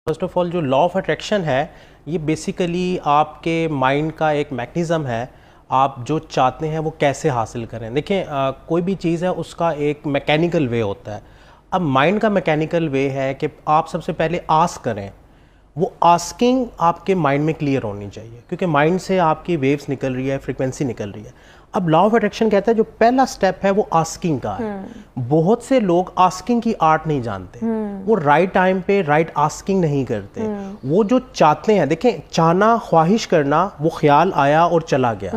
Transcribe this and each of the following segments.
First of all जो law of attraction है ये बेसिकली आपके माइंड का एक मैकेनिज़्म है। आप जो चाहते हैं वो कैसे हासिल करें। देखें कोई भी चीज़ है उसका एक मैकेनिकल वे होता है। अब माइंड का मैकेनिकल वे है कि आप सबसे पहले आस्क करें। वो आस्किंग आपके माइंड में क्लियर होनी चाहिए क्योंकि माइंड से आपकी वेव्स निकल रही है, फ्रीक्वेंसी निकल रही है। अब लॉ ऑफ अट्रैक्शन कहता है जो पहला स्टेप है वो आस्किंग का है। बहुत से लोग आस्किंग की आर्ट नहीं जानते। वो राइट टाइम पे राइट आस्किंग नहीं करते। वो जो चाहते हैं, देखें चाहना, ख्वाहिश करना, वो ख्याल आया और चला गया।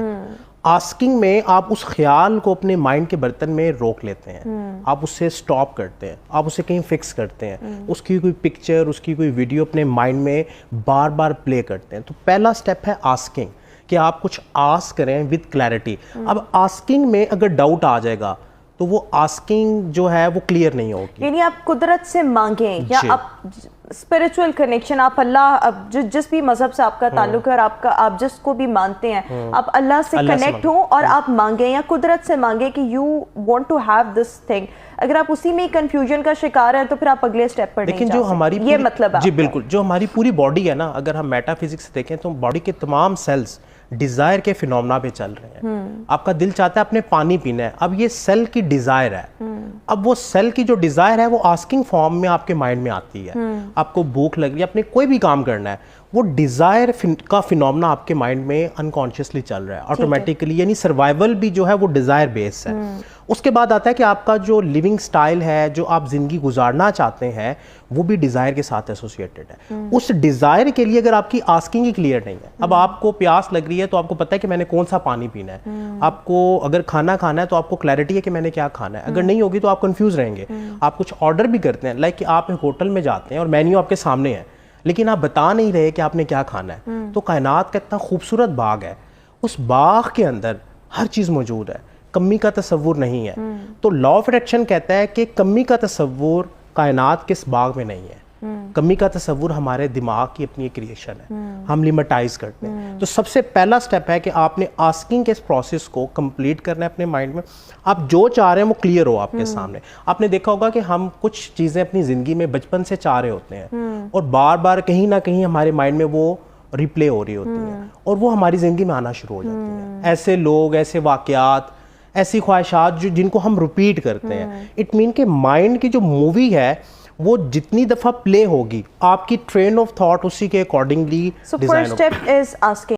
आस्किंग में आप उस ख्याल को अपने माइंड के बर्तन में रोक लेते हैं। आप उससे स्टॉप करते हैं, आप उसे कहीं फिक्स करते हैं। उसकी कोई पिक्चर, उसकी कोई वीडियो अपने माइंड में बार बार प्ले करते हैं। तो पहला स्टेप है आस्किंग, कि आप कुछ आस्क करें विद क्लैरिटी। अब आस्किंग में अगर डाउट आ जाएगा तो वो आस्किंग जो है वो क्लियर नहीं होगी। यानी आप कुदरत से मांगें या आप स्पिरिचुअल कनेक्शन, आप अल्लाह, अब जिस भी मजहब से आपका ताल्लुक है और आप जिसको भी मानते हैं, आप अल्लाह से कनेक्ट हो और आप मांगे या कुदरत से मांगे कि you want to have this thing. अगर आप उसी में कंफ्यूजन का शिकार है तो फिर आप अगले स्टेप पर लेकिन नहीं जो जा हमारी सकते। ये मतलब जी बिल्कुल, जो हमारी पूरी बॉडी है ना, अगर हम मेटाफिजिक्स से देखें तो बॉडी के तमाम सेल्स डिजायर के फिनोमेना पे चल रहे हैं। आपका दिल चाहता है आपने पानी पीना है, अब ये सेल की डिजायर है। अब वो सेल की जो डिजायर है वो आस्किंग फॉर्म में आपके माइंड में आती है। आपको भूख लग रही है, आपने कोई भी काम करना है, वो डिजायर का फिनोमेना आपके माइंड में अनकॉन्शियसली चल रहा है ऑटोमेटिकली। यानी सर्वाइवल भी जो है वो डिजायर बेस है। उसके बाद आता है कि आपका जो लिविंग स्टाइल है, जो आप जिंदगी गुजारना चाहते हैं, वो भी डिजायर के साथ एसोसिएटेड है। उस डिजायर के लिए अगर आपकी आस्किंग ही क्लियर नहीं है, अब आपको प्यास लग रही है तो आपको पता है कि मैंने कौन सा पानी पीना है। आपको अगर खाना खाना है तो आपको क्लैरिटी है कि मैंने क्या खाना है। अगर नहीं होगी तो आप कंफ्यूज रहेंगे। आप कुछ ऑर्डर भी करते हैं, लाइक कि आप एक होटल में जाते हैं और मेन्यू आपके सामने है, लेकिन आप बता नहीं रहे कि आपने क्या खाना है। तो कायनात का इतना खूबसूरत बाग है, उस बाग के अंदर हर चीज़ मौजूद है, कमी का तस्वुर नहीं है। तो लॉ ऑफ अट्रैक्शन कहता है कि कमी का तस्वुर कायनात के इस बाग में नहीं है। कमी का तस्वुर हमारे दिमाग की अपनी एक क्रिएशन है, हम लिमिटाइज करते हैं। तो सबसे पहला स्टेप है कि आपने आस्किंग के इस प्रोसेस को कंप्लीट करना है अपने माइंड में। आप जो चाह रहे हैं वो क्लियर हो आपके सामने। आपने देखा होगा कि हम कुछ चीज़ें अपनी ज़िंदगी में बचपन से चाह रहे होते हैं और बार बार कहीं ना कहीं हमारे माइंड में वो रिप्ले हो रही होती हैं और वो हमारी ज़िंदगी में आना शुरू हो जाती हैं। ऐसे लोग, ऐसे वाक़यात, ऐसी ख्वाहिशात जो जिनको हम रिपीट करते हैं। इट मीन के माइंड की जो मूवी है वो जितनी दफ़ा प्ले होगी, आपकी ट्रेन ऑफ थॉट उसी के अकॉर्डिंगली डिज़ाइन होगी। First step is asking.